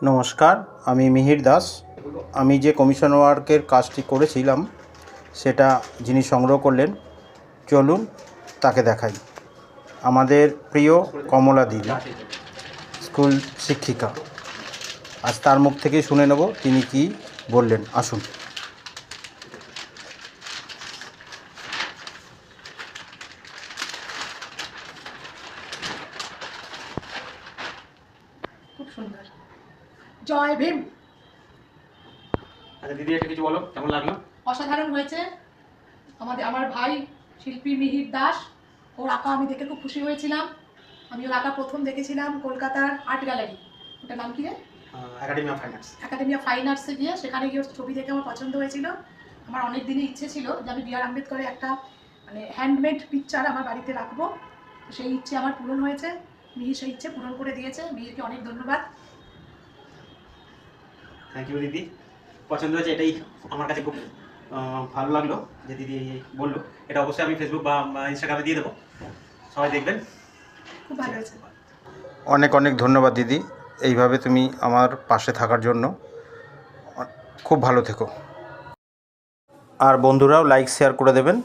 নমস্কার, আমি মিহির দাস। আমি যে কমিশন ওয়ার্কের কাজটি করেছিলাম সেটা যিনি সংগ্রহ করলেন, চলুন তাকে দেখাই। আমাদের প্রিয় কমলা দিদি, স্কুল শিক্ষিকা। আজ তার মুখ থেকেই শুনে নেব তিনি কি বললেন। আসুন। খুব সুন্দর। জয় ভীম। আচ্ছা দিদি, একটা কিছু বলো, কেমন লাগলো? অসাধারণ হয়েছে। আমার ভাই শিল্পী মিহির দাস, ওর আঁকা আমি দেখে খুব খুশি হয়েছিলাম। আমি ওর আঁকা প্রথম দেখেছিলাম কলকাতার আর্ট গ্যালারি, ওটার নাম কি রে? Academy of fine arts. Academy of fine আর্টসে গিয়ে, সেখানে গিয়ে ওর ছবি দেখে আমার পছন্দ হয়েছিল। আমার অনেক দিনই ইচ্ছে ছিল যে আমি বি আর আম্বেদকরের একটা হ্যান্ডমেড পিকচার আমার বাড়িতে রাখবো। সেই ইচ্ছে আমার পূরণ হয়েছে। মিহির সেই ইচ্ছে পূরণ করে দিয়েছে। মিহিরকে অনেক ধন্যবাদ। থ্যাংক ইউ দিদি, পছন্দ হয়েছে, এটাই আমার কাছে খুব ভালো লাগলো যে দিদি বললো। এটা অবশ্যই আমি ফেসবুক বা ইনস্টাগ্রামে দিয়ে দেবো, সবাই দেখবেন। খুব ভালো হয়েছে। অনেক অনেক ধন্যবাদ দিদি, এইভাবে তুমি আমার পাশে থাকার জন্য। খুব ভালো থেকো। আর বন্ধুরাও লাইক শেয়ার করে দেবেন।